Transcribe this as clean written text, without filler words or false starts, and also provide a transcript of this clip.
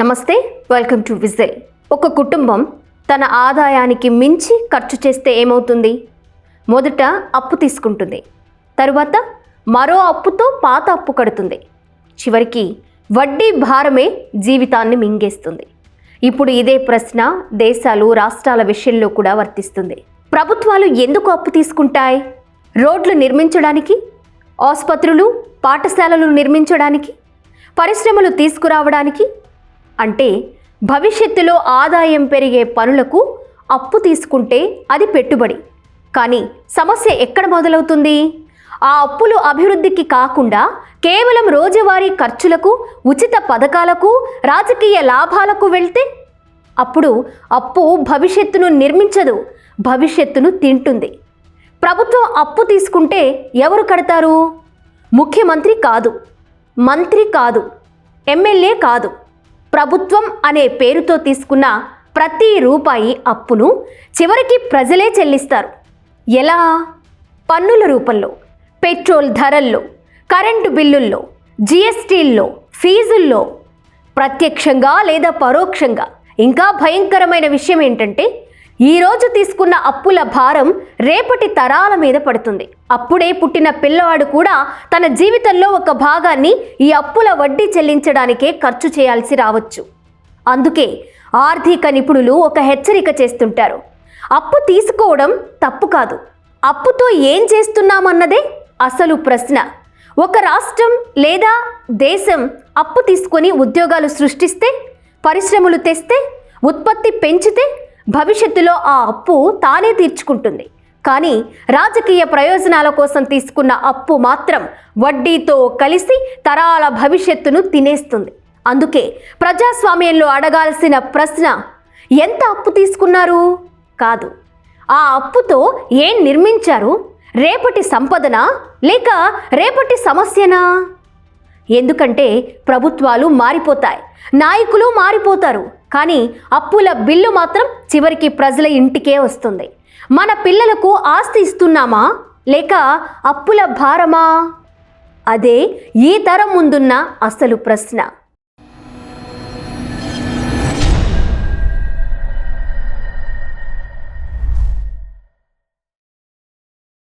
నమస్తే, welcome to whistle. ఒక కుటుంబం తన ఆదాయానికి మించి ఖర్చు చేస్తే ఏమవుతుంది? మొదట అప్పు తీసుకుంటుంది, తరువాత మరో అప్పుతో పాత అప్పు కడుతుంది, చివరికి వడ్డీ భారమే జీవితాన్ని మింగేస్తుంది. ఇప్పుడు ఇదే ప్రశ్న దేశాలు, రాష్ట్రాల విషయంలో కూడా వర్తిస్తుంది. ప్రభుత్వాలు ఎందుకు అప్పు తీసుకుంటాయి? రోడ్లు నిర్మించడానికి, ఆసుపత్రులు, పాఠశాలలు నిర్మించడానికి, పరిశ్రమలు తీసుకురావడానికి. అంటే భవిష్యత్తులో ఆదాయం పెరిగే పనులకు అప్పు తీసుకుంటే అది పెట్టుబడి. కానీ సమస్య ఎక్కడ మొదలవుతుంది? ఆ అప్పులు అభివృద్ధికి కాకుండా కేవలం రోజువారీ ఖర్చులకు, ఉచిత పథకాలకు, రాజకీయ లాభాలకు వెళ్తే అప్పుడు అప్పు భవిష్యత్తును నిర్మించదు, భవిష్యత్తును తింటుంది. ప్రభుత్వం అప్పు తీసుకుంటే ఎవరు కడతారు? ముఖ్యమంత్రి కాదు, మంత్రి కాదు, ఎమ్మెల్యే కాదు. ప్రభుత్వం అనే పేరుతో తీసుకున్న ప్రతి రూపాయి అప్పును చివరికి ప్రజలే చెల్లిస్తారు. ఎలా? పన్నుల రూపంలో, పెట్రోల్ ధరల్లో, కరెంటు బిల్లుల్లో, జిఎస్టీల్లో, ఫీజుల్లో, ప్రత్యక్షంగా లేదా పరోక్షంగా. ఇంకా భయంకరమైన విషయం ఏంటంటే ఈరోజు తీసుకున్న అప్పుల భారం రేపటి తరాల మీద పడుతుంది. అప్పుడే పుట్టిన పిల్లవాడు కూడా తన జీవితంలో ఒక భాగాన్ని ఈ అప్పుల వడ్డీ చెల్లించడానికే ఖర్చు చేయాల్సి రావచ్చు. అందుకే ఆర్థిక నిపుణులు ఒక హెచ్చరిక చేస్తుంటారు. అప్పు తీసుకోవడం తప్పు కాదు, అప్పుతో ఏం చేస్తున్నామన్నదే అసలు ప్రశ్న. ఒక రాష్ట్రం లేదా దేశం అప్పు తీసుకొని ఉద్యోగాలు సృష్టిస్తే, పరిశ్రమలు తెస్తే, ఉత్పత్తి పెంచితే భవిష్యత్తులో ఆ అప్పు తానే తీర్చుకుంటుంది. కానీ రాజకీయ ప్రయోజనాల కోసం తీసుకున్న అప్పు మాత్రం వడ్డీతో కలిసి తరాల భవిష్యత్తును తినేస్తుంది. అందుకే ప్రజాస్వామ్యంలో అడగాల్సిన ప్రశ్న ఎంత అప్పు తీసుకున్నారు కాదు, ఆ అప్పుతో ఏం నిర్మించారు? రేపటి సంపదనా లేక రేపటి సమస్యనా? ఎందుకంటే ప్రభుత్వాలు మారిపోతాయి, నాయకులు మారిపోతారు, కానీ అప్పుల బిల్లు మాత్రం చివరికి ప్రజల ఇంటికే వస్తుంది. మన పిల్లలకు ఆస్తి ఇస్తున్నామా లేక అప్పుల భారమా? అదే ఈ తరం ముందున్న అసలు ప్రశ్న.